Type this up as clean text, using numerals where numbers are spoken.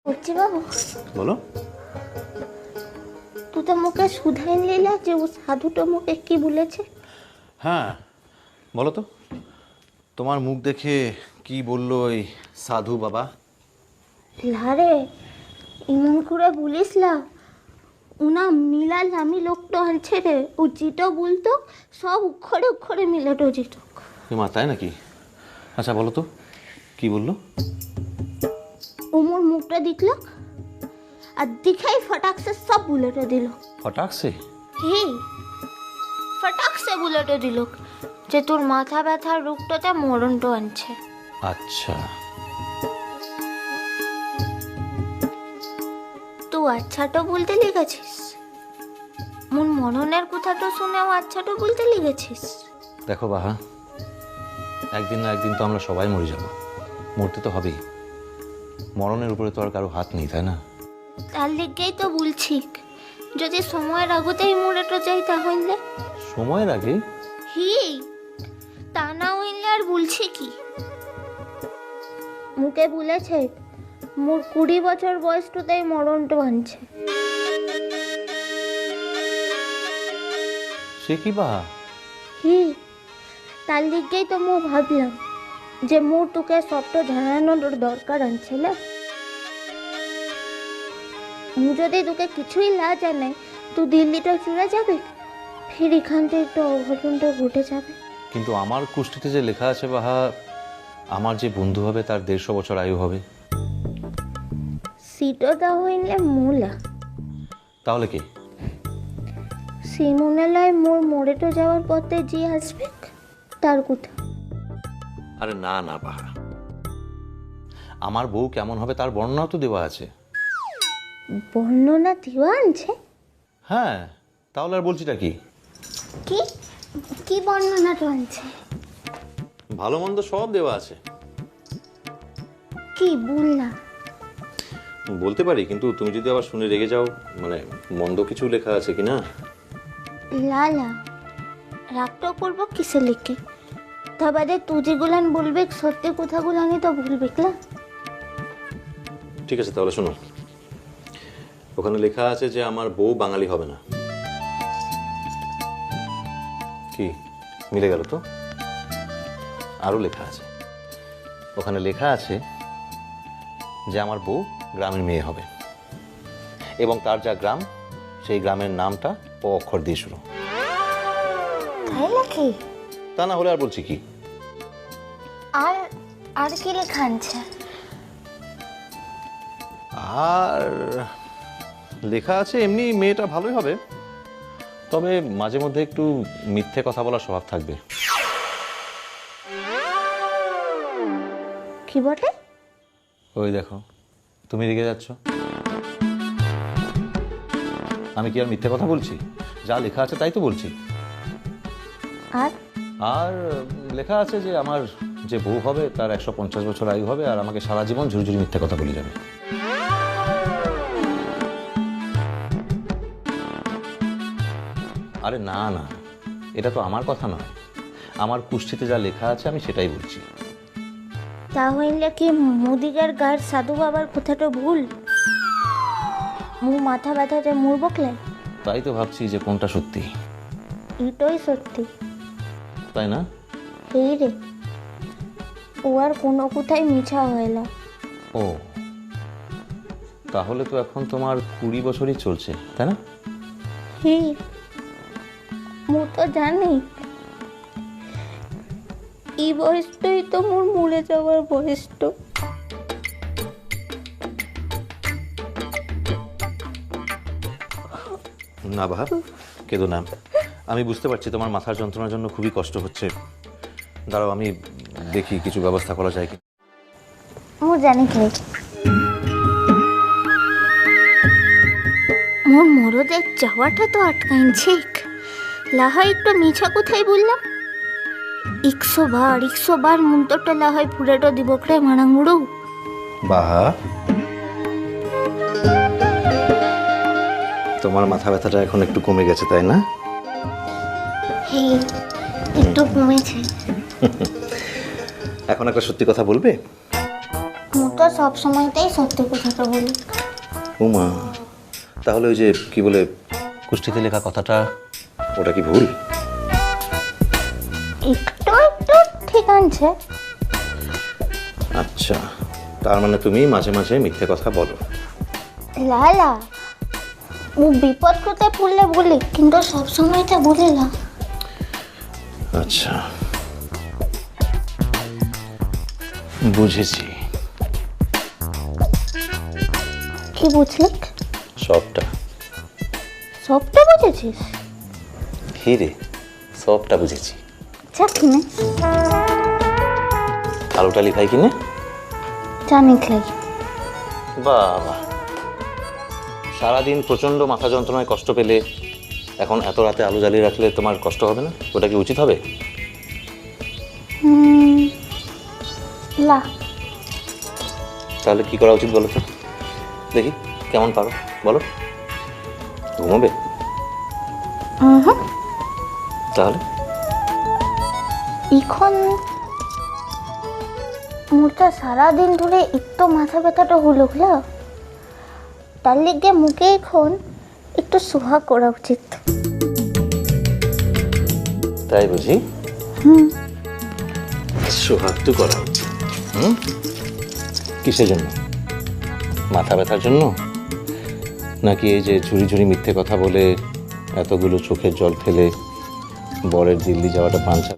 বলছি বাবু, বলো। তুই তো মুখে শুধাই নিলা যে ও সাধুটা মুখে কি বলেছে? হ্যাঁ বলো তো, তোমার মুখ দেখে কি বললো ওই সাধু বাবা? লারে ইমন করে বলিস না, উনা মিলা নামি লোকটা আনছে রে। ও যেটা বলতো সব উক্ষরে উক্ষরে মিলাটো যেত। মা তাই নাকি? আচ্ছা বলো তো কি বললো? ও মোর মুখটা দেখল আর দিখাই ফটাকসে সব বুলেটে দিল। ফটাকসে? হে, ফটাকসে বুলেটে দিল যে তোর মাথা ব্যথার রোগটাতে মরণটা আনছে। আচ্ছা তুই আচ্ছাটা বলতে লেগেছিস? মোর মননের কথাটা শুনেও আচ্ছাটা বলতে লেগেছিস? দেখো বাহা, একদিন না একদিন তো আমরা সবাই মরে যাব, মরতে তো হবেই। মরণের উপরে তো আর কারো হাত নেই, তাই না? তার লিগেই তো বলছি, যদি সময়ের আগতেই মরেটা যাই তাহলে। সময়ের আগে? হি, তা না হইলে আর বলছি কি? মুখে বলেছে মোর 20 বছর বয়সটাতেই মরণটা আনছে। সে কি বাহা? হি, তার লিগেই তো মু ভাবলাম যে মোর তোকে সবটা জানানোর দরকার আনছে না। মু যদি তোকে কিছুই না জানাই, তুই দিল্লিটা চলে যাবে, ফির এখান থেকে তো অঘটনটা ঘটে যাবে। কিন্তু আমার কুষ্টিতে যে লেখা আছে বাহা, আমার যে বন্ধু হবে তার 150 বছর আয়ু হবে। সিটো দা হইলে মুলা, তাহলে কি? সে মনে লয় মোর মরেটো যাওয়ার পথে যে আসবে তার কথা। আরে না না বাহা, আমার বউ কেমন হবে তার বর্ণনাও তো দেওয়া আছে। বর্ণনা দিওয়া আনছে? হ্যাঁ, তাহলে আর বলছিটা কি? কি কি বর্ণনাটা আনছে? ভালো মন্দ সব দেওয়া আছে। কি বললা? বলতে পারি, কিন্তু তুমি যদি আবার শুনে রেগে যাও, মানে মন্দ কিছু লেখা আছে কি না। লালা রাগটাও করবো কিসে লিখে? তা বাদে তুই যেগুলান বলবে সত্যি কথাগুলানি তো ভুলবে না। ঠিক আছে তাহলে শোনো, ওখানে লেখা আছে যে আমার বউ বাঙালি হবে না। কি মিলে গেল তো? আরো লেখা আছে, ওখানে লেখা আছে যে আমার বউ গ্রামের মেয়ে হবে এবং তার যা গ্রাম, সেই গ্রামের নামটা ও অক্ষর দিয়ে শুরু। তাই নাকি? তা না হলে আর বলছি কি? আর আর কি লেখা আনছে? আর লেখা আছে এমনি মেয়েটা ভালোই হবে, তবে মাঝে মধ্যে একটু মিথ্যে কথা বলার স্বভাব থাকবে। কি বটে? ওই দেখো, তুমি রেগে যাচ্ছ। আমি কি আর মিথ্যে কথা বলছি? যা লেখা আছে তাই তো বলছি। আর আর লেখা আছে যে আমার যে বউ হবে তার 150 বছর আয়ু হবে আর আমাকে সারা জীবন ঝুড়ি ঝুড়ি মিথ্যে কথা বলে যাবে। আরে না না, এটা তো আমার কথা নয়, আমার কুষ্ঠিতে যা লেখা আছে আমি সেটাই বলছি। তাহলে কি মুদিগার গার সাধু বাবার কথাটা ভুল? মু মাথা ব্যথাতে মুর বকলে? তাই তো ভাবছি যে কোনটা সত্যি। এটাই সত্যি। তাই না? এই রে, ও আর কোনো কোথায় মিছা হয় না। ও, তাহলে তো এখন তোমার 20 বছরই চলছে, তাই না? হি, মু তো জানি এই বয়সটাই তো মোর মরে যাওয়ার বয়সটা। না বাহা, কেঁদো না। আমি বুঝতে পারছি তোমার মাথার যন্ত্রণার জন্য খুবই কষ্ট হচ্ছে। দাঁড়াও, আমি দেখি কিছু ব্যবস্থা করা যায় কি। মু জানি কি মোর মরদের যাওয়াটা তো আটকাইছে। লাহাই একটু মিছা কোথায় বললাম? 100 বার মুন্তরটা লাহাই ফুলেটো দিবকরে মানাঙ্গুড়ো। বাহা, তোমার মাথা ব্যথাটা এখন একটু কমে গেছে, তাই না? হ্যাঁ, একটু কমেছে। এখন একটা সত্যি কথা বলবে? মোর তো সব সময়তেই সত্যি কথাটা বলি। উমা, তাহলে ওই যে কি বলে কুষ্টিতে লেখা কথাটা, ওটা কি ভুল? একটু একটু ঠিক আনছে। আচ্ছা, তার মানে তুমি মাঝে মাঝে মিথ্যে কথা বলো। লালা, ও বিপদ কোথায় পড়লে বলি, কিন্তু সব সময়টা বলি না। আচ্ছা, বুঝেছি। কি বুঝলি? সবটা। সবটা বুঝেছিস? হিরে, সবটা বুঝেছি। চা কিনে আলুটা লিখাই কিনে জানি খাই। বাবা, সারাদিন প্রচণ্ড মাথা যন্ত্রণায় কষ্ট পেলে এখন এত রাতে আলু জ্বালিয়ে রাখলে তোমার কষ্ট হবে না? ওটা কি উচিত হবে? লা, তাহলে কি করা উচিত বলো তো? দেখি কেমন পারো, বলো। ঘুমোবে? তাহলে এখন মোরটা সারাদিন ধরে একটু মাথা ব্যথাটা হলো হলো, তার লিগে মুখে এখন একটু সোহাগ করা উচিত। তাই বুঝি? সোহাগ তো করা উচিত। কিসের জন্য? মাথা ব্যথার জন্য, নাকি এই যে ঝুড়ি ঝুড়ি মিথ্যে কথা বলে এতগুলো চোখের জল ফেলে বরের দিল্লি যাওয়াটা বাঞ্ছা